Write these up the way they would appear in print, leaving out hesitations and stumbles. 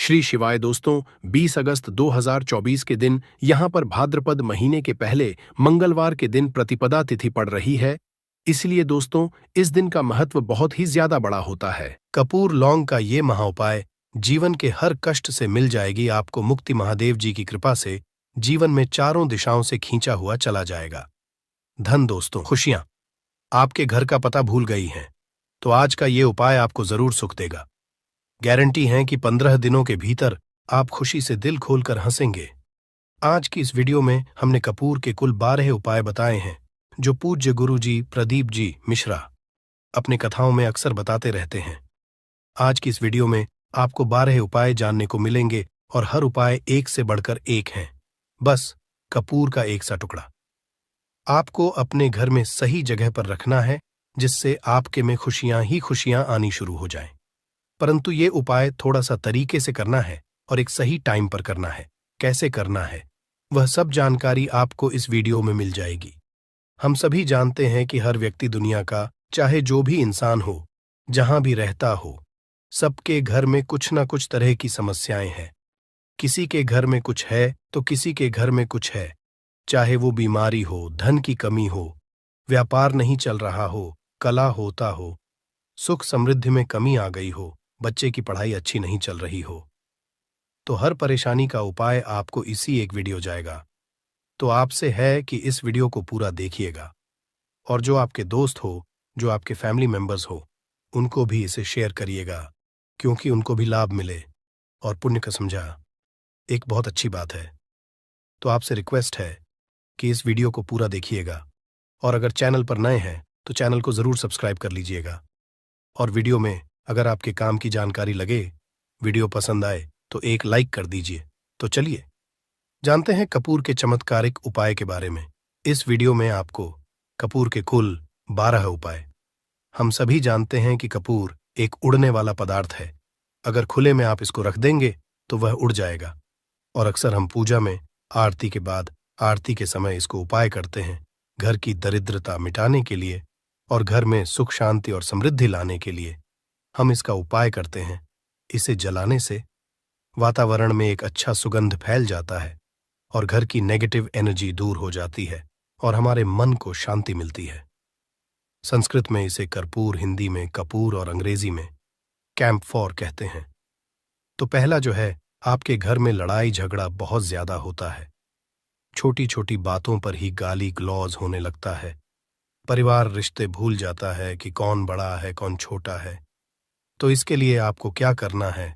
श्री शिवाय दोस्तों, 20 अगस्त 2024 के दिन यहाँ पर भाद्रपद महीने के पहले मंगलवार के दिन प्रतिपदा तिथि पड़ रही है। इसलिए दोस्तों, इस दिन का महत्व बहुत ही ज्यादा बड़ा होता है। कपूर लौंग का ये महाउपाय जीवन के हर कष्ट से मिल जाएगी आपको। मुक्ति महादेव जी की कृपा से जीवन में चारों दिशाओं से खींचा हुआ चला जाएगा। धन दोस्तों, खुशियां आपके घर का पता भूल गई हैं, तो आज का ये उपाय आपको जरूर सुख देगा। गारंटी है कि 15 दिनों के भीतर आप खुशी से दिल खोलकर हंसेंगे। आज की इस वीडियो में हमने कपूर के कुल 12 उपाय बताए हैं, जो पूज्य गुरु जी प्रदीप जी मिश्रा अपने कथाओं में अक्सर बताते रहते हैं। आज की इस वीडियो में आपको 12 उपाय जानने को मिलेंगे और हर उपाय एक से बढ़कर एक हैं। बस कपूर का एक सा टुकड़ा आपको अपने घर में सही जगह पर रखना है, जिससे आपके में खुशियां ही खुशियां आनी शुरू हो जाएं। परंतु ये उपाय थोड़ा सा तरीके से करना है और एक सही टाइम पर करना है। कैसे करना है, वह सब जानकारी आपको इस वीडियो में मिल जाएगी। हम सभी जानते हैं कि हर व्यक्ति दुनिया का, चाहे जो भी इंसान हो, जहां भी रहता हो, सबके घर में कुछ ना कुछ तरह की समस्याएं हैं। किसी के घर में कुछ है तो किसी के घर में कुछ है। चाहे वो बीमारी हो, धन की कमी हो, व्यापार नहीं चल रहा हो, कला होता हो, सुख समृद्धि में कमी आ गई हो, बच्चे की पढ़ाई अच्छी नहीं चल रही हो, तो हर परेशानी का उपाय आपको इसी एक वीडियो जाएगा। तो आपसे है कि इस वीडियो को पूरा देखिएगा, और जो आपके दोस्त हो, जो आपके फैमिली मेंबर्स हो, उनको भी इसे शेयर करिएगा, क्योंकि उनको भी लाभ मिले और पुण्य का समझा एक बहुत अच्छी बात है। तो आपसे रिक्वेस्ट है कि इस वीडियो को पूरा देखिएगा, और अगर चैनल पर नए हैं तो चैनल को जरूर सब्सक्राइब कर लीजिएगा। और वीडियो में अगर आपके काम की जानकारी लगे, वीडियो पसंद आए तो एक लाइक कर दीजिए। तो चलिए जानते हैं कपूर के चमत्कारिक उपाय के बारे में। इस वीडियो में आपको कपूर के कुल 12 उपाय। हम सभी जानते हैं कि कपूर एक उड़ने वाला पदार्थ है। अगर खुले में आप इसको रख देंगे तो वह उड़ जाएगा, और अक्सर हम पूजा में आरती के बाद, आरती के समय इसको उपाय करते हैं, घर की दरिद्रता मिटाने के लिए और घर में सुख शांति और समृद्धि लाने के लिए हम इसका उपाय करते हैं। इसे जलाने से वातावरण में एक अच्छा सुगंध फैल जाता है और घर की नेगेटिव एनर्जी दूर हो जाती है और हमारे मन को शांति मिलती है। संस्कृत में इसे कर्पूर, हिंदी में कपूर और अंग्रेजी में कैम्फोर कहते हैं। तो पहला जो है, आपके घर में लड़ाई झगड़ा बहुत ज्यादा होता है। छोटी छोटी बातों पर ही गाली गलौज होने लगता है। परिवार रिश्ते भूल जाता है कि कौन बड़ा है कौन छोटा है। तो इसके लिए आपको क्या करना है,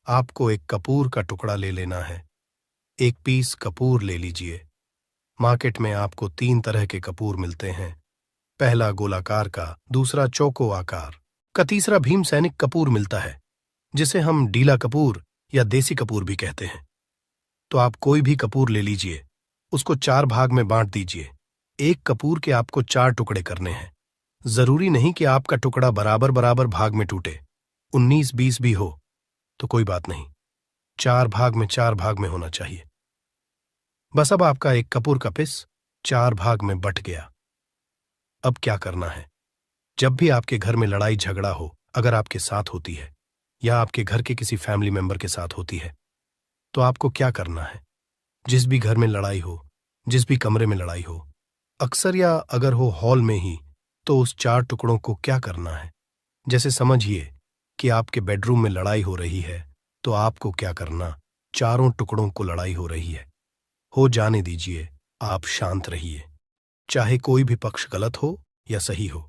आपको एक कपूर का टुकड़ा ले लेना है। एक पीस कपूर ले लीजिए। मार्केट में आपको 3 तरह के कपूर मिलते हैं। पहला गोलाकार का, दूसरा चौको आकार का, तीसरा भीम सैनिक कपूर मिलता है, जिसे हम डीला कपूर या देसी कपूर भी कहते हैं। तो आप कोई भी कपूर ले लीजिए, उसको 4 भाग में बांट दीजिए। एक कपूर के आपको 4 टुकड़े करने हैं। जरूरी नहीं कि आपका टुकड़ा बराबर बराबर भाग में टूटे, 19-20 भी हो तो कोई बात नहीं, 4 भाग में होना चाहिए। बस अब आपका एक कपूर का पिस 4 भाग में बट गया। अब क्या करना है, जब भी आपके घर में लड़ाई झगड़ा हो, अगर आपके साथ होती है या आपके घर के किसी फैमिली मेंबर के साथ होती है, तो आपको क्या करना है। जिस भी घर में लड़ाई हो, जिस भी कमरे में लड़ाई हो, अक्सर या अगर हो हॉल में ही, तो उस 4 टुकड़ों को क्या करना है। जैसे समझिए कि आपके बेडरूम में लड़ाई हो रही है, तो आपको क्या करना, चारों टुकड़ों को लड़ाई हो रही है, हो जाने दीजिए, आप शांत रहिए। चाहे कोई भी पक्ष गलत हो या सही हो,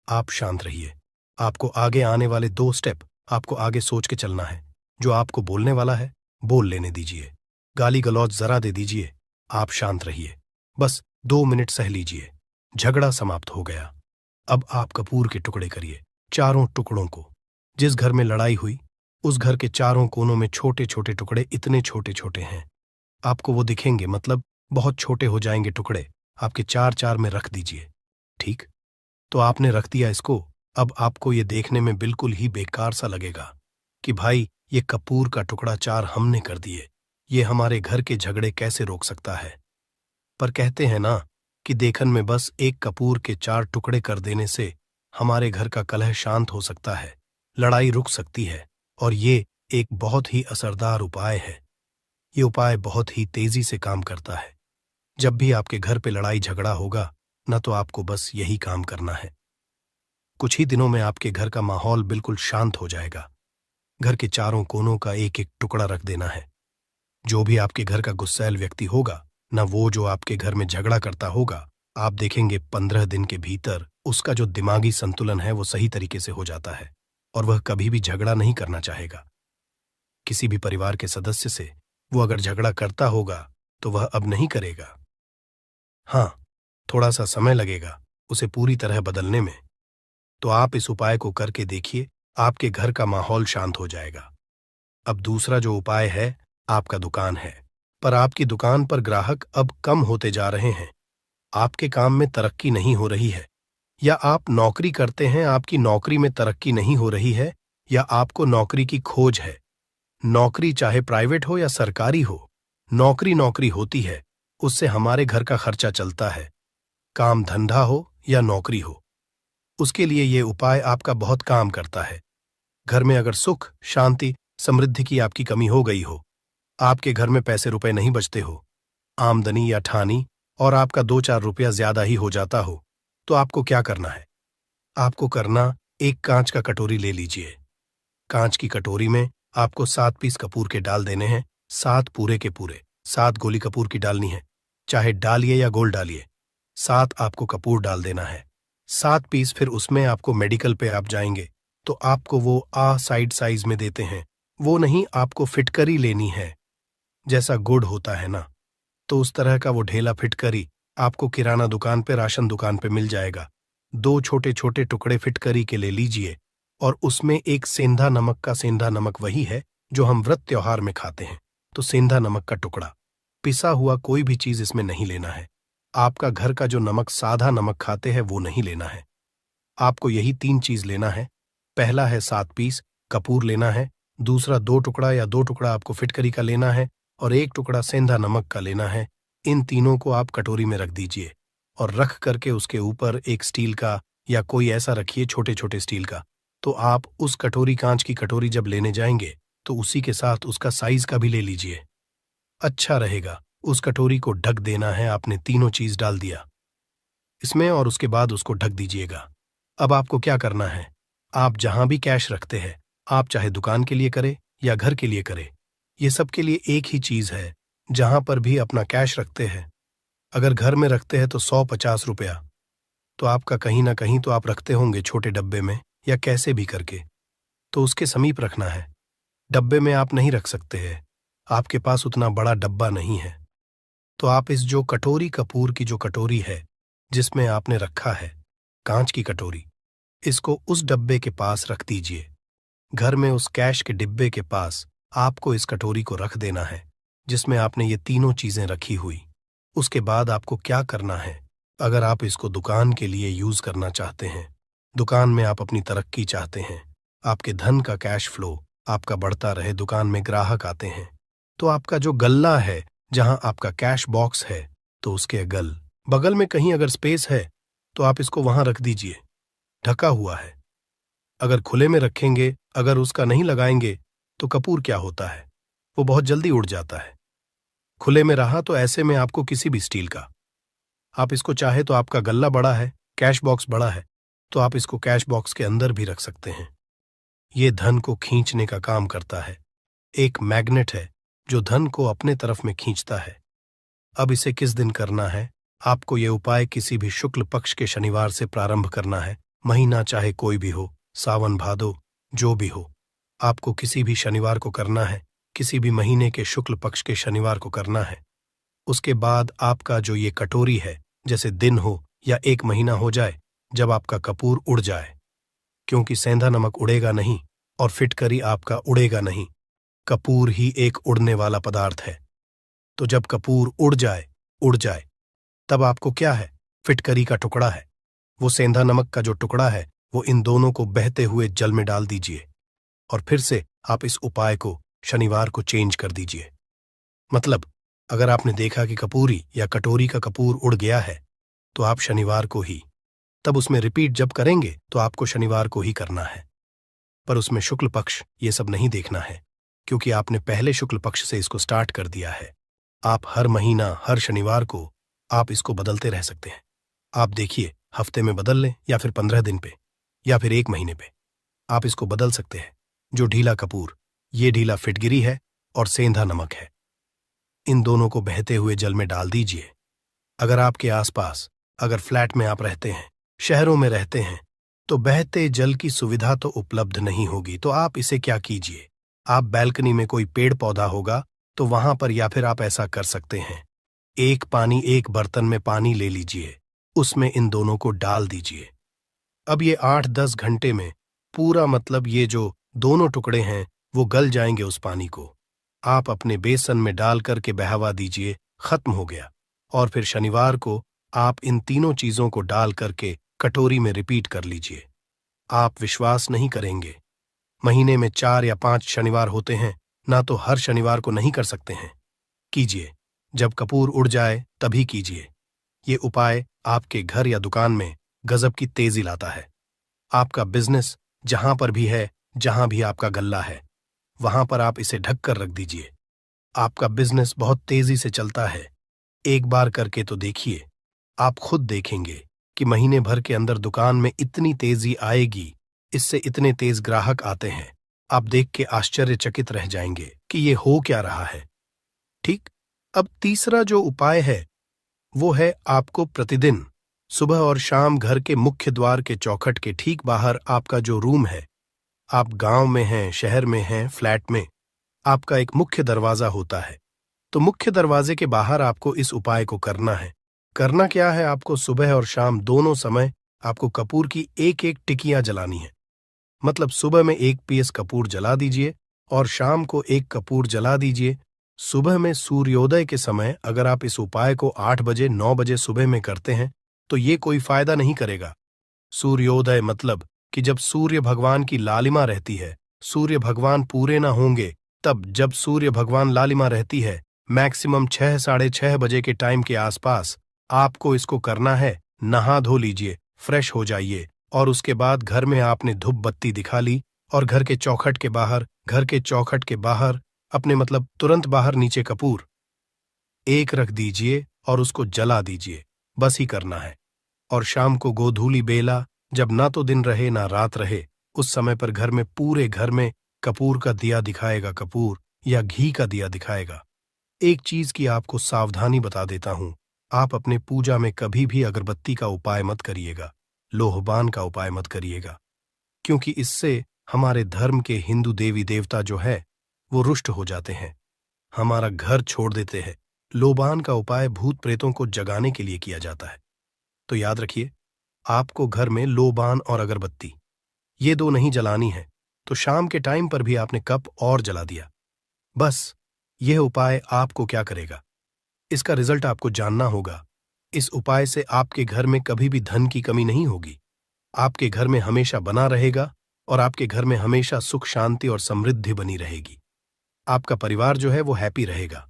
आप शांत रहिए। आपको आगे आने वाले 2 स्टेप आपको आगे सोच के चलना है। जो आपको बोलने वाला है, बोल लेने दीजिए। गाली गलौज जरा दे दीजिए, आप शांत रहिए। बस 2 मिनट सह लीजिए, झगड़ा समाप्त हो गया। अब आप कपूर के टुकड़े करिए, चारों टुकड़ों को। जिस घर में लड़ाई हुई, उस घर के चारों कोनों में छोटे छोटे टुकड़े, इतने छोटे छोटे हैं आपको वो दिखेंगे, मतलब बहुत छोटे हो जाएंगे टुकड़े। आपके 4-4 में रख दीजिए। ठीक, तो आपने रख दिया इसको। अब आपको ये देखने में बिल्कुल ही बेकार सा लगेगा कि भाई ये कपूर का टुकड़ा 4 हमने कर दिए, ये हमारे घर के झगड़े कैसे रोक सकता है। पर कहते हैं ना कि देखन में बस एक कपूर के 4 टुकड़े कर देने से हमारे घर का कलह शांत हो सकता है, लड़ाई रुक सकती है, और ये एक बहुत ही असरदार उपाय है। ये उपाय बहुत ही तेजी से काम करता है। जब भी आपके घर पे लड़ाई झगड़ा होगा ना, तो आपको बस यही काम करना है। कुछ ही दिनों में आपके घर का माहौल बिल्कुल शांत हो जाएगा। घर के चारों कोनों का एक एक टुकड़ा रख देना है। जो भी आपके घर का गुस्सैल व्यक्ति होगा ना, वो जो आपके घर में झगड़ा करता होगा, आप देखेंगे 15 दिन के भीतर उसका जो दिमागी संतुलन है वो सही तरीके से हो जाता है और वह कभी भी झगड़ा नहीं करना चाहेगा। किसी भी परिवार के सदस्य से वो अगर झगड़ा करता होगा तो वह अब नहीं करेगा। हाँ, थोड़ा सा समय लगेगा उसे पूरी तरह बदलने में। तो आप इस उपाय को करके देखिए, आपके घर का माहौल शांत हो जाएगा। अब दूसरा जो उपाय है, आपका दुकान है, पर आपकी दुकान पर ग्राहक अब कम होते जा रहे हैं। आपके काम में तरक्की नहीं हो रही है, या आप नौकरी करते हैं, आपकी नौकरी में तरक्की नहीं हो रही है, या आपको नौकरी की खोज है। नौकरी चाहे प्राइवेट हो या सरकारी हो, नौकरी नौकरी होती है, उससे हमारे घर का खर्चा चलता है। काम धंधा हो या नौकरी हो, उसके लिए ये उपाय आपका बहुत काम करता है। घर में अगर सुख, शांति, समृद्धि की आपकी कमी हो गई हो, आपके घर में पैसे रुपए नहीं बचते हो, आमदनी या ठानी और आपका 2-4 रुपया ज्यादा ही हो जाता हो, तो आपको क्या करना है? आपको करना, एक कांच का कटोरी ले लीजिए। कांच की कटोरी में आपको 7 पीस कपूर के डाल देने हैं, 7 पूरे के पूरे। 7 गोली कपूर की डालनी है, चाहे डालिए या गोल डालिए। 7 आपको कपूर डाल देना है, 7 पीस। फिर उसमें आपको मेडिकल पे आप जाएंगे तो आपको वो साइड साइज में देते हैं, वो नहीं, आपको फिटकरी लेनी है। जैसा गुड़ होता है ना, तो उस तरह का वो ढेला फिटकरी आपको किराना दुकान पे, राशन दुकान पे मिल जाएगा। 2 छोटे छोटे टुकड़े फिटकरी के ले लीजिए और उसमें एक सेंधा नमक का, सेंधा नमक वही है जो हम व्रत त्योहार में खाते हैं, तो सेंधा नमक का टुकड़ा। पिसा हुआ कोई भी चीज इसमें नहीं लेना है। आपका घर का जो नमक, साधा नमक खाते हैं, वो नहीं लेना है। आपको यही 3 चीज लेना है। पहला है 7 पीस कपूर लेना है, दूसरा 2 टुकड़ा या 2 टुकड़ा आपको फिटकरी का लेना है, और 1 टुकड़ा सेंधा नमक का लेना है। इन तीनों को आप कटोरी में रख दीजिए और रख करके उसके ऊपर एक स्टील का या कोई ऐसा रखिए, छोटे छोटे स्टील का। तो आप उस कटोरी, कांच की कटोरी जब लेने जाएंगे तो उसी के साथ उसका साइज का भी ले लीजिए, अच्छा रहेगा। उस कटोरी को ढक देना है। आपने तीनों चीज डाल दिया इसमें और उसके बाद उसको ढक दीजिएगा। अब आपको क्या करना है, आप जहां भी कैश रखते हैं, आप चाहे दुकान के लिए करें या घर के लिए करें, ये सब के लिए एक ही चीज है। जहां पर भी अपना कैश रखते हैं, अगर घर में रखते हैं तो 150 रुपया, तो आपका कहीं ना कहीं तो आप रखते होंगे छोटे डब्बे में या कैसे भी करके, तो उसके समीप रखना है। डब्बे में आप नहीं रख सकते हैं, आपके पास उतना बड़ा डब्बा नहीं है। तो आप इस जो कटोरी, कपूर की जो कटोरी है जिसमें आपने रखा है, कांच की कटोरी, इसको उस डब्बे के पास रख दीजिए। घर में उस कैश के डिब्बे के पास आपको इस कटोरी को रख देना है जिसमें आपने ये तीनों चीजें रखी हुई। उसके बाद आपको क्या करना है, अगर आप इसको दुकान के लिए यूज करना चाहते हैं, दुकान में आप अपनी तरक्की चाहते हैं, आपके धन का कैश फ्लो आपका बढ़ता रहे, दुकान में ग्राहक आते हैं, तो आपका जो गल्ला है, जहां आपका कैश बॉक्स है, तो उसके बगल में कहीं अगर स्पेस है तो आप इसको वहां रख दीजिए, ढका हुआ है। अगर खुले में रखेंगे, अगर उसका नहीं लगाएंगे, तो कपूर क्या होता है, वो बहुत जल्दी उड़ जाता है। खुले में रहा तो ऐसे में आपको किसी भी स्टील का, आप इसको चाहे तो, आपका गल्ला बड़ा है, कैश बॉक्स बड़ा है, तो आप इसको कैश बॉक्स के अंदर भी रख सकते हैं। ये धन को खींचने का काम करता है, एक मैग्नेट है जो धन को अपने तरफ में खींचता है। अब इसे किस दिन करना है, आपको ये उपाय किसी भी शुक्ल पक्ष के शनिवार से प्रारंभ करना है। महीना चाहे कोई भी हो, सावन भादो जो भी हो, आपको किसी भी शनिवार को करना है, किसी भी महीने के शुक्ल पक्ष के शनिवार को करना है। उसके बाद आपका जो ये कटोरी है, जैसे दिन हो या 1 महीना हो जाए, जब आपका कपूर उड़ जाए, क्योंकि सेंधा नमक उड़ेगा नहीं और फिटकरी आपका उड़ेगा नहीं, कपूर ही एक उड़ने वाला पदार्थ है। तो जब कपूर उड़ जाए, तब आपको क्या है, फिटकरी का टुकड़ा है, वो सेंधा नमक का जो टुकड़ा है, वो इन दोनों को बहते हुए जल में डाल दीजिए और फिर से आप इस उपाय को शनिवार को चेंज कर दीजिए। मतलब अगर आपने देखा कि कपूरी या कटोरी का कपूर उड़ गया है, तो आप शनिवार को ही, तब उसमें रिपीट जब करेंगे तो आपको शनिवार को ही करना है, पर उसमें शुक्ल पक्ष ये सब नहीं देखना है। क्योंकि आपने पहले शुक्ल पक्ष से इसको स्टार्ट कर दिया है। आप हर महीना, हर शनिवार को आप इसको बदलते रह सकते हैं। आप देखिए, हफ्ते में बदल लें या फिर 15 दिन पे या फिर 1 महीने पे आप इसको बदल सकते हैं। जो ढीला कपूर, ये ढीला फिटगिरी है और सेंधा नमक है। इन दोनों को बहते हुए जल में डाल दीजिए। अगर आपके आसपास, अगर फ्लैट में आप रहते हैं, शहरों में रहते हैं, तो बहते जल की सुविधा तो उपलब्ध नहीं होगी। तो आप इसे क्या कीजिए, आप बैल्कनी में कोई पेड़ पौधा होगा तो वहां पर, या फिर आप ऐसा कर सकते हैं, एक बर्तन में पानी ले लीजिए, उसमें इन दोनों को डाल दीजिए। अब ये 8-10 घंटे में पूरा, मतलब ये जो दोनों टुकड़े हैं वो गल जाएंगे उस पानी को। आप अपने बेसन में डाल करके बहावा दीजिए, खत्म हो गया। और फिर शनिवार को आप इन तीनों चीजों को डाल करके कटोरी में रिपीट कर लीजिए। आप विश्वास नहीं करेंगे, महीने में 4 या 5 शनिवार होते हैं ना, तो हर शनिवार को नहीं कर सकते हैं। कीजिए, जब कपूर उड़ जाए तभी कीजिए। ये उपाय आपके घर या दुकान में गजब की तेजी लाता है। आपका बिजनेस जहां पर भी है, जहां भी आपका गल्ला है, वहां पर आप इसे ढक कर रख दीजिए। आपका बिजनेस बहुत तेजी से चलता है। एक बार करके तो देखिए, आप खुद देखेंगे कि महीने भर के अंदर दुकान में इतनी तेजी आएगी, इससे इतने तेज ग्राहक आते हैं, आप देख के आश्चर्यचकित रह जाएंगे कि ये हो क्या रहा है। ठीक। अब तीसरा जो उपाय है वो है, आपको प्रतिदिन सुबह और शाम घर के मुख्य द्वार के चौखट के ठीक बाहर आपका जो रूम है, आप गांव में हैं, शहर में हैं, फ्लैट में, आपका एक मुख्य दरवाजा होता है। तो मुख्य दरवाजे के बाहर आपको इस उपाय को करना है। करना क्या है, आपको सुबह और शाम दोनों समय आपको कपूर की 1-1 टिकियां जलानी है। मतलब सुबह में 1 पीस कपूर जला दीजिए और शाम को 1 कपूर जला दीजिए। सुबह में सूर्योदय के समय अगर आप इस उपाय को 8 बजे 9 बजे सुबह में करते हैं तो ये कोई फायदा नहीं करेगा। सूर्योदय मतलब कि जब सूर्य भगवान की लालिमा रहती है, सूर्य भगवान पूरे ना होंगे तब, जब सूर्य भगवान लालिमा रहती है, मैक्सिमम 6 साढ़े 6 बजे के टाइम के आसपास आपको इसको करना है। नहा धो लीजिए, फ्रेश हो जाइए और उसके बाद घर में आपने धूप बत्ती दिखा ली और घर के चौखट के बाहर अपने, मतलब तुरंत बाहर नीचे कपूर 1 रख दीजिए और उसको जला दीजिए। बस ही करना है। और शाम को गोधूली बेला, जब ना तो दिन रहे ना रात रहे, उस समय पर घर में, पूरे घर में कपूर का दिया दिखाएगा, कपूर या घी का दिया दिखाएगा। एक चीज की आपको सावधानी बता देता हूं, आप अपने पूजा में कभी भी अगरबत्ती का उपाय मत करिएगा, लोहबान का उपाय मत करिएगा, क्योंकि इससे हमारे धर्म के हिंदू देवी देवता जो है वो रुष्ट हो जाते हैं, हमारा घर छोड़ देते हैं। लोबान का उपाय भूत प्रेतों को जगाने के लिए किया जाता है। तो याद रखिए, आपको घर में लोबान और अगरबत्ती ये 2 नहीं जलानी है, तो शाम के टाइम पर भी आपने कप और जला दिया। बस यह उपाय आपको क्या करेगा, इसका रिजल्ट आपको जानना होगा। इस उपाय से आपके घर में कभी भी धन की कमी नहीं होगी, आपके घर में हमेशा बना रहेगा और आपके घर में हमेशा सुख शांति और समृद्धि बनी रहेगी। आपका परिवार जो है वो हैप्पी रहेगा।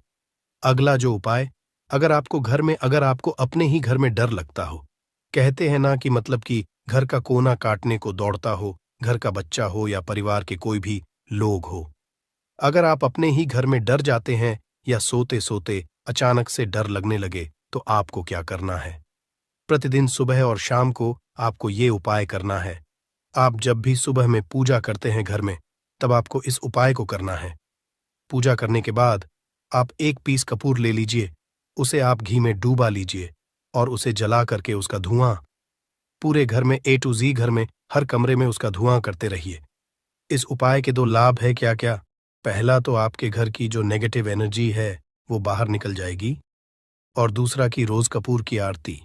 अगला जो उपाय, अगर आपको अपने ही घर में डर लगता हो, कहते हैं ना कि मतलब कि घर का कोना काटने को दौड़ता हो, घर का बच्चा हो या परिवार के कोई भी लोग हो, अगर आप अपने ही घर में डर जाते हैं या सोते सोते अचानक से डर लगने लगे, तो आपको क्या करना है, प्रतिदिन सुबह और शाम को आपको ये उपाय करना है। आप जब भी सुबह में पूजा करते हैं घर में, तब आपको इस उपाय को करना है। पूजा करने के बाद आप 1 पीस कपूर ले लीजिए, उसे आप घी में डूबा लीजिए और उसे जला करके उसका धुआं पूरे घर में, A to Z घर में, हर कमरे में उसका धुआं करते रहिए। इस उपाय के 2 लाभ है क्या क्या। पहला तो आपके घर की जो नेगेटिव एनर्जी है वो बाहर निकल जाएगी, और दूसरा कि रोज कपूर की आरती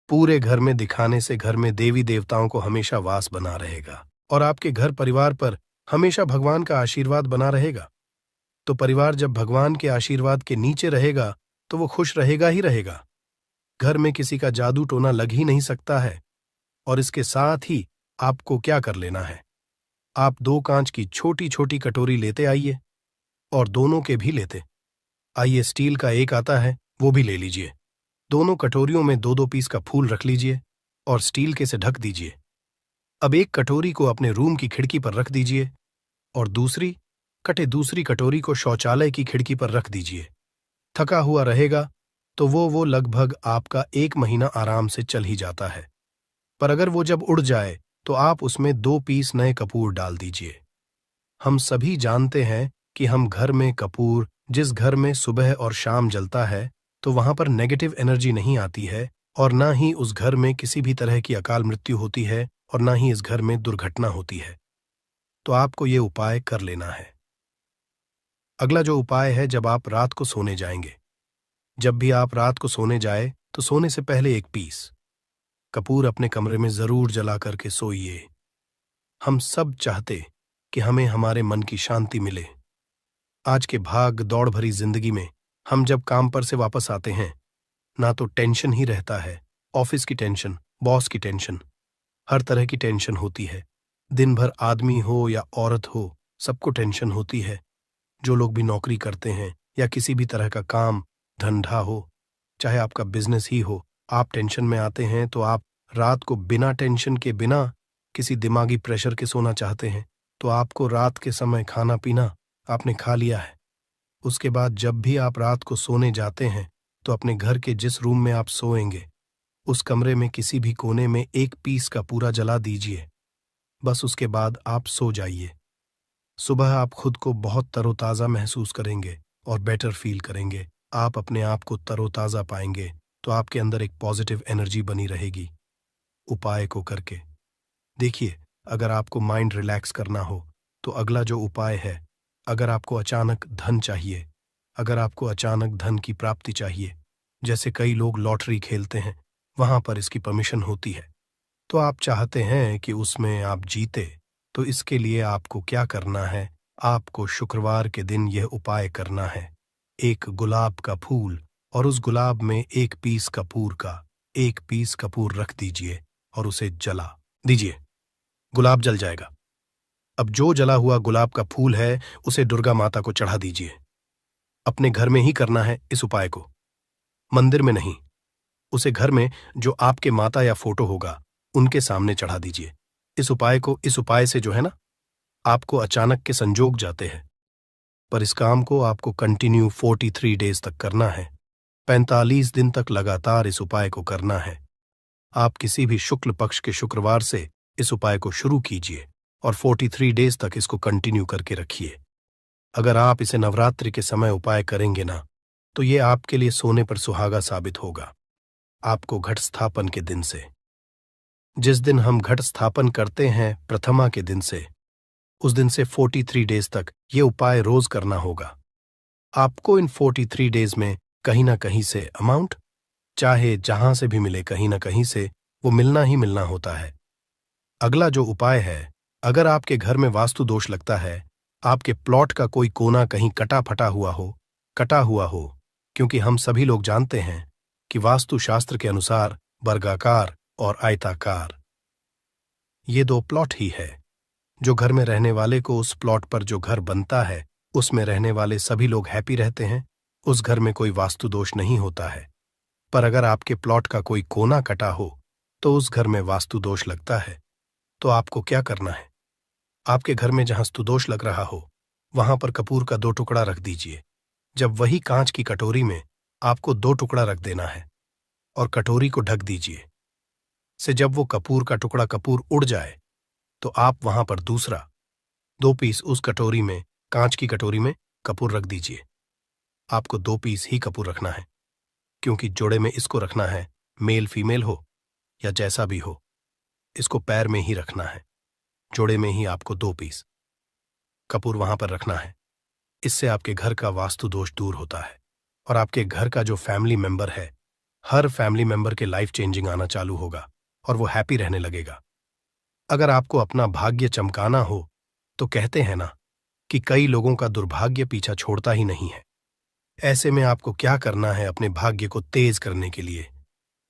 पूरे घर में दिखाने से घर में देवी देवताओं को हमेशा वास बना रहेगा और आपके घर परिवार पर हमेशा भगवान का आशीर्वाद बना रहेगा। तो परिवार जब भगवान के आशीर्वाद के नीचे रहेगा तो वो खुश रहेगा ही रहेगा। घर में किसी का जादू टोना लग ही नहीं सकता है। और इसके साथ ही आपको क्या कर लेना है, आप 2 कांच की छोटी छोटी कटोरी लेते आइए और दोनों के भी लेते आइए। स्टील का एक आता है, वो भी ले लीजिए। दोनों कटोरियों में 2-2 पीस का फूल रख लीजिए और स्टील के से ढक दीजिए। अब एक कटोरी को अपने रूम की खिड़की पर रख दीजिए और दूसरी कटे दूसरी कटोरी को शौचालय की खिड़की पर रख दीजिए। थका हुआ रहेगा तो वो लगभग आपका 1 महीना आराम से चल ही जाता है। पर अगर वो जब उड़ जाए तो आप उसमें 2 पीस नए कपूर डाल दीजिए। हम सभी जानते हैं कि हम घर में कपूर, जिस घर में सुबह और शाम जलता है, तो वहां पर नेगेटिव एनर्जी नहीं आती है और ना ही उस घर में किसी भी तरह की अकाल मृत्यु होती है और ना ही इस घर में दुर्घटना होती है। तो आपको ये उपाय कर लेना है। अगला जो उपाय है, जब आप रात को सोने जाएंगे, जब भी आप रात को सोने जाए तो सोने से पहले 1 पीस कपूर अपने कमरे में जरूर जला करके सोइए। हम सब चाहते कि हमें हमारे मन की शांति मिले। आज के भाग दौड़ भरी जिंदगी में हम जब काम पर से वापस आते हैं, ना तो टेंशन ही रहता है, ऑफिस की टेंशन, बॉस की टेंशन, हर तरह की टेंशन होती है। दिन भर आदमी हो या औरत हो, सबको टेंशन होती है। जो लोग भी नौकरी करते हैं या किसी भी तरह का काम धंधा हो, चाहे आपका बिजनेस ही हो, आप टेंशन में आते हैं तो आप रात को बिना टेंशन के, बिना किसी दिमागी प्रेशर के सोना चाहते हैं। तो आपको रात के समय खाना पीना आपने खा लिया है। उसके बाद जब भी आप रात को सोने जाते हैं तो अपने घर के जिस रूम में आप सोएंगे, उस कमरे में किसी भी कोने में 1 पीस का पूरा जला दीजिए। बस उसके बाद आप सो जाइए। सुबह आप खुद को बहुत तरोताज़ा महसूस करेंगे और बेटर फील करेंगे। आप अपने आप को तरोताज़ा पाएंगे तो आपके अंदर एक पॉजिटिव एनर्जी बनी रहेगी। उपाय को करके देखिए। अगर आपको माइंड रिलैक्स करना हो तो अगला जो उपाय है, अगर आपको अचानक धन चाहिए, अगर आपको अचानक धन की प्राप्ति चाहिए, जैसे कई लोग लॉटरी खेलते हैं, वहां पर इसकी परमिशन होती है, तो आप चाहते हैं कि उसमें आप जीते, तो इसके लिए आपको क्या करना है? आपको शुक्रवार के दिन यह उपाय करना है। एक गुलाब का फूल और उस गुलाब में 1 पीस कपूर रख दीजिए और उसे जला दीजिए। गुलाब जल जाएगा। अब जो जला हुआ गुलाब का फूल है उसे दुर्गा माता को चढ़ा दीजिए। अपने घर में ही करना है इस उपाय को, मंदिर में नहीं। उसे घर में जो आपके माता या फोटो होगा उनके सामने चढ़ा दीजिए। इस उपाय से जो है ना, आपको अचानक के संजोग जाते हैं। पर इस काम को आपको कंटिन्यू 43 डेज तक करना है। 45 दिन तक लगातार इस उपाय को करना है। आप किसी भी शुक्ल पक्ष के शुक्रवार से इस उपाय को शुरू कीजिए और 43 डेज तक इसको कंटिन्यू करके रखिए। अगर आप इसे नवरात्रि के समय उपाय करेंगे ना, तो ये आपके लिए सोने पर सुहागा साबित होगा। आपको घट स्थापन के दिन से, जिस दिन हम घट स्थापन करते हैं प्रथमा के दिन से, उस दिन से 43 डेज तक ये उपाय रोज करना होगा। आपको इन 43 डेज में कहीं ना कहीं से अमाउंट, चाहे जहां से भी मिले, कहीं ना कहीं से वो मिलना ही मिलना होता है। अगला जो उपाय है, अगर आपके घर में वास्तु दोष लगता है, आपके प्लॉट का कोई कोना कहीं कटा हुआ हो, क्योंकि हम सभी लोग जानते हैं कि वास्तु शास्त्र के अनुसार वर्गाकार और आयताकार ये 2 प्लॉट ही है। जो घर में रहने वाले को, उस प्लॉट पर जो घर बनता है उसमें रहने वाले सभी लोग हैप्पी रहते हैं, उस घर में कोई वास्तु दोष नहीं होता है। पर अगर आपके प्लॉट का कोई कोना कटा हो तो उस घर में वास्तु दोष लगता है। तो आपको क्या करना है? आपके घर में जहां वास्तु दोष लग रहा हो वहां पर कपूर का 2 टुकड़ा रख दीजिए। जब वही कांच की कटोरी में आपको 2 टुकड़ा रख देना है और कटोरी को ढक दीजिए। से जब वो कपूर का टुकड़ा कपूर उड़ जाए तो आप वहां पर दूसरा 2 पीस उस कटोरी में, कांच की कटोरी में कपूर रख दीजिए। आपको 2 पीस ही कपूर रखना है, क्योंकि जोड़े में इसको रखना है, मेल फीमेल हो या जैसा भी हो, इसको पैर में ही रखना है। जोड़े में ही आपको 2 पीस कपूर वहां पर रखना है। इससे आपके घर का वास्तु दोष दूर होता है और आपके घर का जो फैमिली मेंबर है, हर फैमिली मेंबर के लाइफ चेंजिंग आना चालू होगा और वो हैप्पी रहने लगेगा। अगर आपको अपना भाग्य चमकाना हो तो कहते हैं ना कि कई लोगों का दुर्भाग्य पीछा छोड़ता ही नहीं है। ऐसे में आपको क्या करना है? अपने भाग्य को तेज करने के लिए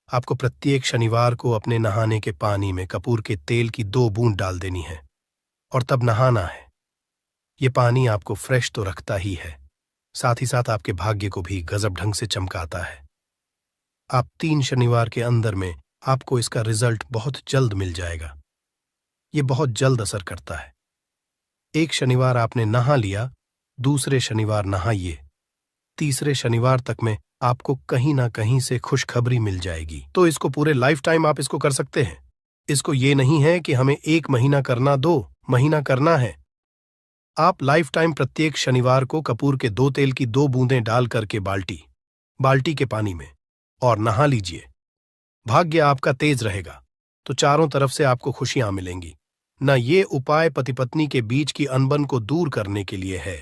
आपको प्रत्येक शनिवार को अपने नहाने के पानी में कपूर के तेल की 2 बूंद डाल देनी है और तब नहाना है। ये पानी आपको फ्रेश तो रखता ही है, साथ ही साथ आपके भाग्य को भी गजब ढंग से चमकाता है। आप 3 शनिवार के अंदर में आपको इसका रिजल्ट बहुत जल्द मिल जाएगा। ये बहुत जल्द असर करता है। एक शनिवार आपने नहा लिया दूसरे शनिवार नहाइए। तीसरे शनिवार तक में आपको कहीं ना कहीं से खुशखबरी मिल जाएगी। तो इसको पूरे लाइफ टाइम आप इसको कर सकते हैं। इसको ये नहीं है कि हमें 1 महीना करना, 2 महीना करना है। आप लाइफ टाइम प्रत्येक शनिवार को कपूर के 2 तेल की 2 बूंदें डाल करके बाल्टी के पानी में और नहा लीजिए। भाग्य आपका तेज रहेगा तो चारों तरफ से आपको खुशियां मिलेंगी। न ये उपाय पति पत्नी के बीच की अनबन को दूर करने के लिए है।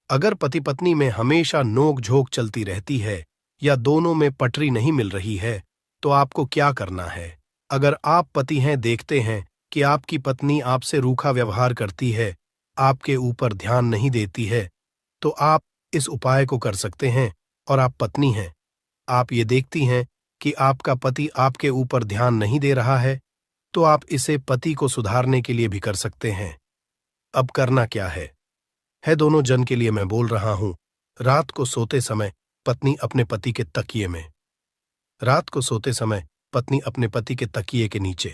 अगर पति पत्नी में हमेशा नोक झोंक चलती रहती है या दोनों में पटरी नहीं मिल रही है तो आपको क्या करना है? अगर आप पति हैं, देखते हैं कि आपकी पत्नी आपसे रूखा व्यवहार करती है, आपके ऊपर ध्यान नहीं देती है, तो आप इस उपाय को कर सकते हैं। और आप पत्नी हैं, आप ये देखती हैं कि आपका पति आपके ऊपर ध्यान नहीं दे रहा है, तो आप इसे पति को सुधारने के लिए भी कर सकते हैं। अब करना क्या है दोनों जन के लिए मैं बोल रहा हूं। रात को सोते समय पत्नी अपने पति के तकिए में, रात को सोते समय पत्नी अपने पति के तकिए के नीचे,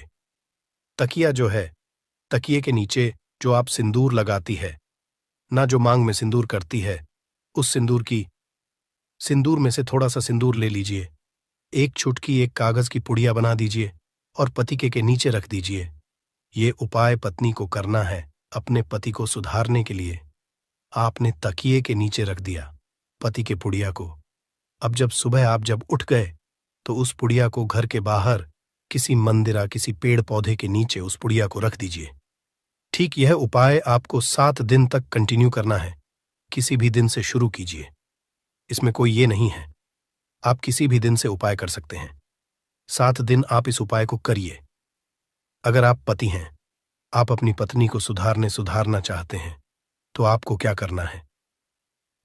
तकिया जो है, तकिए के नीचे जो आप सिंदूर लगाती है ना, जो मांग में सिंदूर करती है, उस सिंदूर में से थोड़ा सा सिंदूर ले लीजिए, एक चुटकी एक कागज की पुड़िया बना दीजिए और पति के नीचे रख दीजिए। ये उपाय पत्नी को करना है अपने पति को सुधारने के लिए। आपने तकिए के नीचे रख दिया पति के पुड़िया को। अब जब सुबह आप जब उठ गए तो उस पुड़िया को घर के बाहर किसी मंदिरा, किसी पेड़ पौधे के नीचे उस पुड़िया को रख दीजिए। ठीक यह उपाय आपको 7 दिन तक कंटिन्यू करना है। किसी भी दिन से शुरू कीजिए, इसमें कोई ये नहीं है, आप किसी भी दिन से उपाय कर सकते हैं। 7 दिन आप इस उपाय को करिए। अगर आप पति हैं, आप अपनी पत्नी को सुधारना चाहते हैं, तो आपको क्या करना है?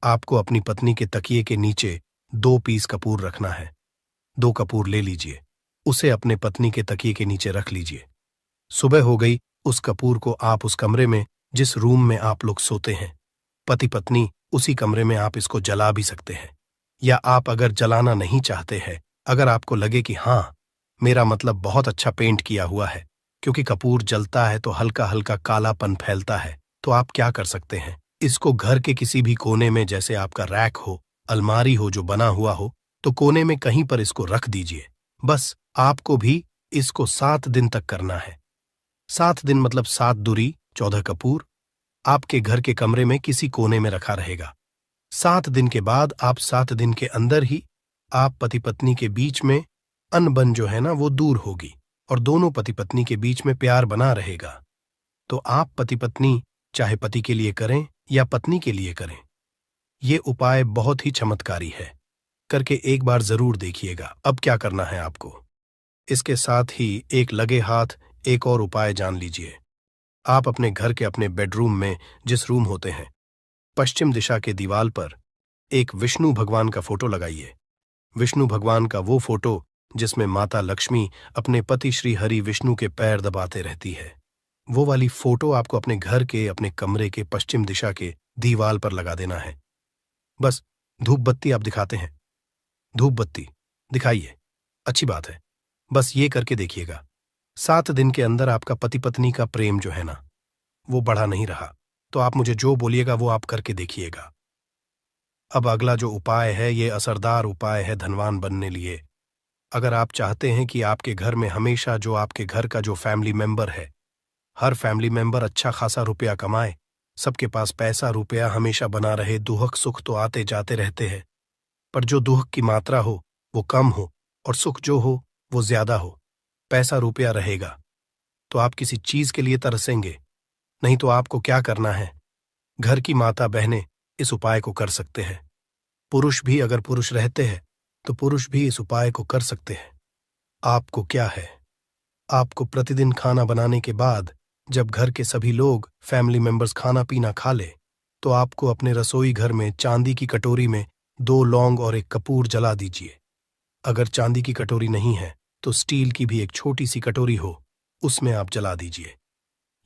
आपको अपनी पत्नी के तकिए के नीचे 2 पीस कपूर रखना है। 2 कपूर ले लीजिए, उसे अपने पत्नी के तकिए के नीचे रख लीजिए। सुबह हो गई, उस कपूर को आप उस कमरे में, जिस रूम में आप लोग सोते हैं, पति पत्नी, उसी कमरे में आप इसको जला भी सकते हैं। या आप अगर जलाना नहीं चाहते हैं, अगर आपको लगे कि हाँ, मेरा मतलब बहुत अच्छा पेंट किया हुआ है, क्योंकि कपूर जलता है तो हल्का हल्का कालापन फैलता है, तो आप क्या कर सकते हैं? इसको घर के किसी भी कोने में, जैसे आपका रैक हो, अलमारी हो जो बना हुआ हो, तो कोने में कहीं पर इसको रख दीजिए। बस आपको भी इसको 7 दिन तक करना है। 7 दिन मतलब 7 दूरी 14 कपूर आपके घर के कमरे में किसी कोने में रखा रहेगा। 7 दिन के बाद आप 7 दिन के अंदर ही आप पति पत्नी के बीच में अनबन जो है ना, वो दूर होगी और दोनों पति पत्नी के बीच में प्यार बना रहेगा। तो आप पति पत्नी चाहे पति के लिए करें या पत्नी के लिए करें, ये उपाय बहुत ही चमत्कारी है। करके एक बार जरूर देखिएगा। अब क्या करना है आपको? इसके साथ ही एक लगे हाथ एक और उपाय जान लीजिए। आप अपने घर के अपने बेडरूम में, जिस रूम होते हैं, पश्चिम दिशा के दीवार पर एक विष्णु भगवान का फोटो लगाइए। विष्णु भगवान का वो फोटो जिसमें माता लक्ष्मी अपने पति श्री हरि विष्णु के पैर दबाते रहती है, वो वाली फोटो आपको अपने घर के, अपने कमरे के पश्चिम दिशा के दीवार पर लगा देना है। बस धूप बत्ती आप दिखाते हैं, धूप बत्ती दिखाइए, अच्छी बात है। बस ये करके देखिएगा। 7 दिन के अंदर आपका पति पत्नी का प्रेम जो है ना, वो बढ़ा नहीं रहा, तो आप मुझे जो बोलिएगा वो आप करके देखिएगा। अब अगला जो उपाय है, ये असरदार उपाय है धनवान बनने लिए। अगर आप चाहते हैं कि आपके घर में हमेशा जो आपके घर का जो फैमिली मेंबर है, हर फैमिली मेंबर अच्छा खासा रुपया कमाए, सबके पास पैसा रुपया हमेशा बना रहे, दुख सुख तो आते जाते रहते हैं, पर जो दुख की मात्रा हो वो कम हो और सुख जो हो वो ज्यादा हो, पैसा रुपया रहेगा, तो आप किसी चीज के लिए तरसेंगे। नहीं तो आपको क्या करना है? घर की माता बहनें इस उपाय को कर सकते हैं। पुरुष भी, अगर पुरुष रहते हैं तो पुरुष भी इस उपाय को कर सकते हैं। आपको क्या है, आपको प्रतिदिन खाना बनाने के बाद जब घर के सभी लोग फैमिली मेंबर्स खाना पीना खा ले, तो आपको अपने रसोई घर में चांदी की कटोरी में 2 लौंग और 1 कपूर जला दीजिए। अगर चांदी की कटोरी नहीं है तो स्टील की भी एक छोटी सी कटोरी हो, उसमें आप जला दीजिए।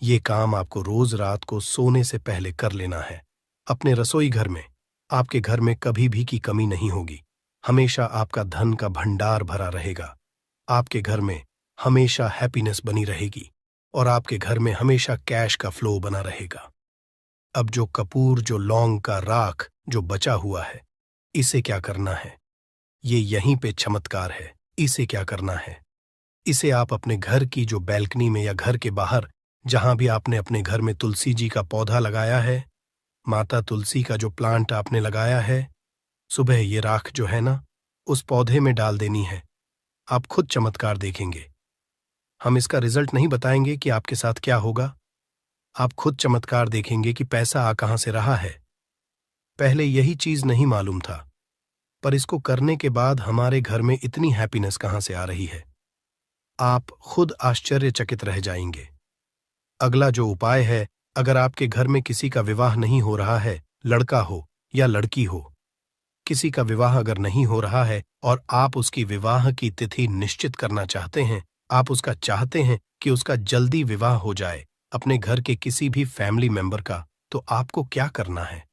ये काम आपको रोज रात को सोने से पहले कर लेना है। अपने रसोई घर में, आपके घर में कभी भी की कमी नहीं होगी। हमेशा आपका धन का भंडार भरा रहेगा। आपके घर में हमेशा हैप्पीनेस बनी रहेगी और आपके घर में हमेशा कैश का फ्लो बना रहेगा। अब जो कपूर, जो लौंग का राख जो बचा हुआ है, इसे क्या करना है? ये यहीं पे चमत्कार है। इसे क्या करना है? इसे आप अपने घर की जो बैल्कनी में या घर के बाहर जहां भी आपने अपने घर में तुलसी जी का पौधा लगाया है, माता तुलसी का जो प्लांट आपने लगाया है, सुबह ये राख जो है ना, उस पौधे में डाल देनी है। आप खुद चमत्कार देखेंगे। हम इसका रिजल्ट नहीं बताएंगे कि आपके साथ क्या होगा। आप खुद चमत्कार देखेंगे कि पैसा आ कहां से रहा है। पहले यही चीज नहीं मालूम था, पर इसको करने के बाद हमारे घर में इतनी हैप्पीनेस कहां से आ रही है, आप खुद आश्चर्यचकित रह जाएंगे। अगला जो उपाय है, अगर आपके घर में किसी का विवाह नहीं हो रहा है, लड़का हो या लड़की हो, किसी का विवाह अगर नहीं हो रहा है और आप उसकी विवाह की तिथि निश्चित करना चाहते हैं, आप उसका चाहते हैं कि उसका जल्दी विवाह हो जाए अपने घर के किसी भी फैमिली मेंबर का, तो आपको क्या करना है?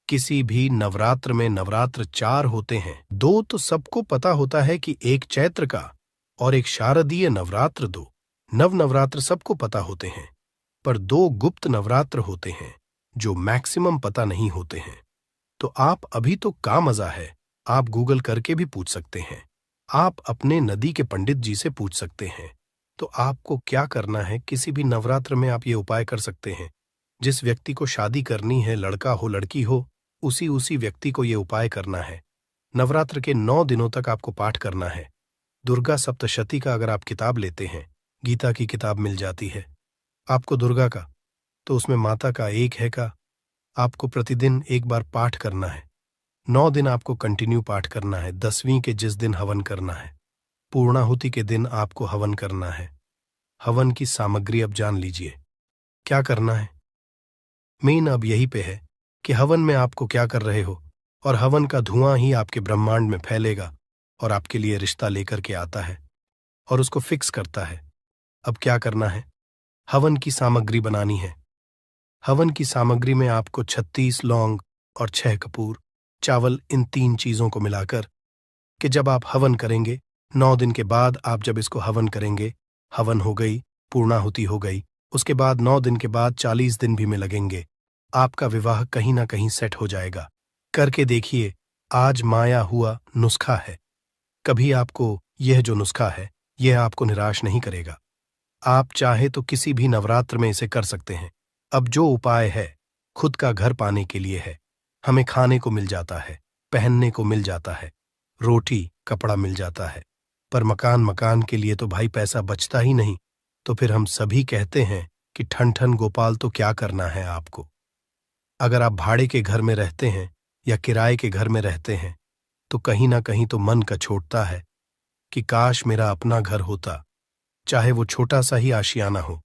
किसी भी नवरात्र में नवरात्र 4 होते हैं। 2 तो सबको पता होता है कि एक चैत्र का और एक शारदीय नवरात्र 2 नवरात्र सबको पता होते हैं, पर 2 गुप्त नवरात्र होते हैं जो मैक्सिमम पता नहीं होते हैं। तो आप अभी तो का मजा है, आप गूगल करके भी पूछ सकते हैं, आप अपने नदी के पंडित जी से पूछ सकते हैं। तो आपको क्या करना है, किसी भी नवरात्र में आप ये उपाय कर सकते हैं। जिस व्यक्ति को शादी करनी है, लड़का हो लड़की हो, उसी व्यक्ति को ये उपाय करना है। नवरात्र के 9 दिनों तक आपको पाठ करना है। दुर्गा सप्तशती का अगर आप किताब लेते हैं, गीता की किताब मिल जाती है आपको दुर्गा का, तो उसमें माता का एक है का आपको प्रतिदिन एक बार पाठ करना है। 9 दिन आपको कंटिन्यू पाठ करना है। 10वीं के जिस दिन हवन करना है, पूर्णाहुति के दिन आपको हवन करना है। हवन की सामग्री अब जान लीजिए क्या करना है। मेन अब यही पे है कि हवन में आपको क्या कर रहे हो, और हवन का धुआं ही आपके ब्रह्मांड में फैलेगा और आपके लिए रिश्ता लेकर के आता है और उसको फिक्स करता है। अब क्या करना है, हवन की सामग्री बनानी है। हवन की सामग्री में आपको 36 लौंग और 6 कपूर, चावल, इन 3 चीजों को मिलाकर कि जब आप हवन करेंगे, 9 दिन के बाद आप जब इसको हवन करेंगे, हवन हो गई, पूर्णाहुति हो गई, उसके बाद 9 दिन के बाद 40 दिन भी में लगेंगे, आपका विवाह कहीं ना कहीं सेट हो जाएगा। करके देखिए, आज माया हुआ नुस्खा है। कभी आपको यह जो नुस्खा है, यह आपको निराश नहीं करेगा। आप चाहे तो किसी भी नवरात्र में इसे कर सकते हैं। अब जो उपाय है, खुद का घर पाने के लिए है। हमें खाने को मिल जाता है, पहनने को मिल जाता है, रोटी कपड़ा मिल जाता है, पर मकान के लिए तो भाई पैसा बचता ही नहीं। तो फिर हम सभी कहते हैं कि ठन ठन गोपाल, तो क्या करना है आपको? अगर आप भाड़े के घर में रहते हैं या किराए के घर में रहते हैं, तो कहीं ना कहीं तो मन कछोटता है कि काश मेरा अपना घर होता, चाहे वो छोटा सा ही आशियाना हो,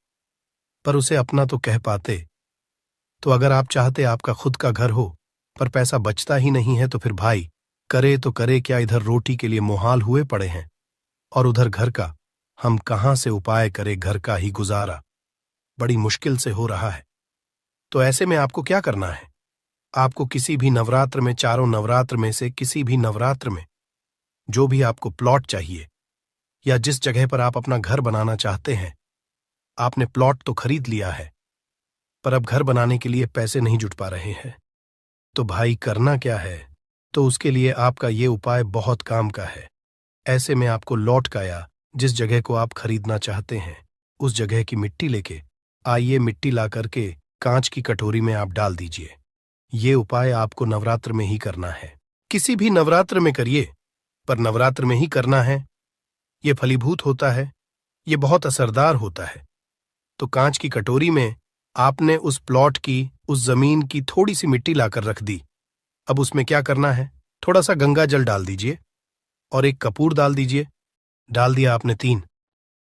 पर उसे अपना तो कह पाते। तो अगर आप चाहते आपका खुद का घर हो, पर पैसा बचता ही नहीं है, तो फिर भाई करे तो करे क्या, इधर रोटी के लिए मुहाल हुए पड़े हैं और उधर घर का हम कहां से उपाय करें, घर का ही गुजारा बड़ी मुश्किल से हो रहा है। तो ऐसे में आपको क्या करना है, आपको किसी भी नवरात्र में, चारों नवरात्र में से किसी भी नवरात्र में जो भी आपको प्लॉट चाहिए या जिस जगह पर आप अपना घर बनाना चाहते हैं, आपने प्लॉट तो खरीद लिया है, पर अब घर बनाने के लिए पैसे नहीं जुट पा रहे हैं, तो भाई करना क्या है? तो उसके लिए आपका ये उपाय बहुत काम का है। ऐसे में आपको लौट का या जिस जगह को आप खरीदना चाहते हैं, उस जगह की मिट्टी लेके आइए, मिट्टी ला करके कांच की कटोरी में आप डाल दीजिए। ये उपाय आपको नवरात्र में ही करना है। किसी भी नवरात्र में करिए, पर नवरात्र में ही करना है। ये फलीभूत होता है, ये बहुत असरदार होता है। तो कांच की कटोरी में आपने उस प्लॉट की, उस जमीन की थोड़ी सी मिट्टी लाकर रख दी। अब उसमें क्या करना है, थोड़ा सा गंगा जल डाल दीजिए और एक कपूर डाल दीजिए। डाल दिया आपने 3,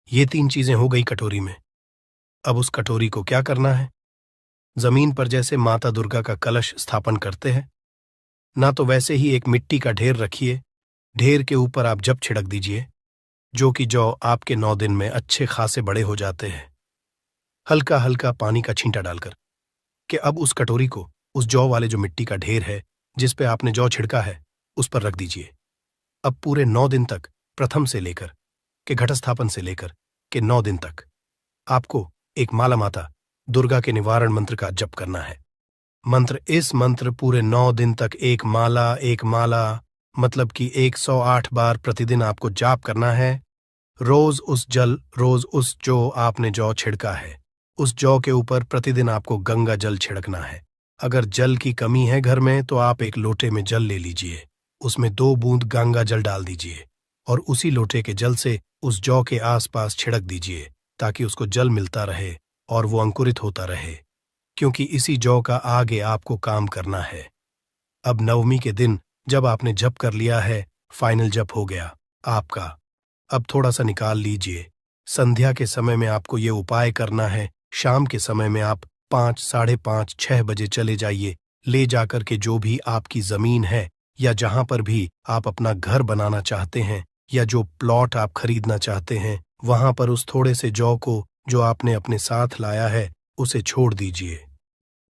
ये 3 चीजें हो गई कटोरी में। अब उस कटोरी को क्या करना है, जमीन पर जैसे माता दुर्गा का कलश स्थापन करते हैं ना, तो वैसे ही एक मिट्टी का ढेर रखिए। ढेर के ऊपर आप जब छिड़क दीजिए, जो कि जौ आपके 9 दिन में अच्छे खासे बड़े हो जाते हैं, हल्का हल्का पानी का छींटा डालकर कि अब उस कटोरी को उस जौ वाले जो मिट्टी का ढेर है जिस पे आपने जौ छिड़का है, उस पर रख दीजिए। अब पूरे 9 दिन तक, प्रथम से लेकर के घटस्थापन से लेकर के 9 दिन तक आपको एक माला माता दुर्गा के निवारण मंत्र का जप करना है। इस मंत्र पूरे 9 दिन तक एक माला मतलब कि 108 बार प्रतिदिन आपको जाप करना है। रोज उस जो आपने जौ छिड़का है उस जौ के ऊपर प्रतिदिन आपको गंगा जल छिड़कना है। अगर जल की कमी है घर में तो आप एक लोटे में जल ले लीजिए, उसमें 2 बूंद गंगा जल डाल दीजिए और उसी लोटे के जल से उस जौ के आसपास छिड़क दीजिए ताकि उसको जल मिलता रहे और वो अंकुरित होता रहे, क्योंकि इसी जौ का आगे आपको काम करना है। अब नवमी के दिन जब आपने जप कर लिया है, फाइनल जप हो गया आपका। अब थोड़ा सा निकाल लीजिए। संध्या के समय में आपको ये उपाय करना है। शाम के समय में आप 5, साढ़े 5, 6 बजे चले जाइए। ले जाकर के जो भी आपकी जमीन है या जहां पर भी आप अपना घर बनाना चाहते हैं या जो प्लॉट आप खरीदना चाहते हैं, वहां पर उस थोड़े से जौ को जो आपने अपने साथ लाया है उसे छोड़ दीजिए।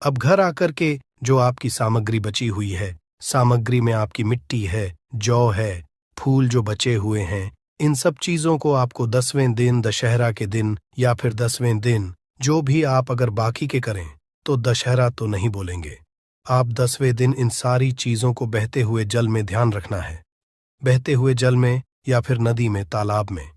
अब घर आकर के जो आपकी सामग्री बची हुई है, सामग्री में आपकी मिट्टी है, जौ है, फूल जो बचे हुए हैं, इन सब चीजों को आपको 10वें दिन, दशहरा के दिन या फिर 10वें दिन, जो भी आप अगर बाकी के करें तो दशहरा तो नहीं बोलेंगे। आप 10वें दिन इन सारी चीजों को बहते हुए जल में ध्यान रखना है। बहते हुए जल में या फिर नदी में, तालाब में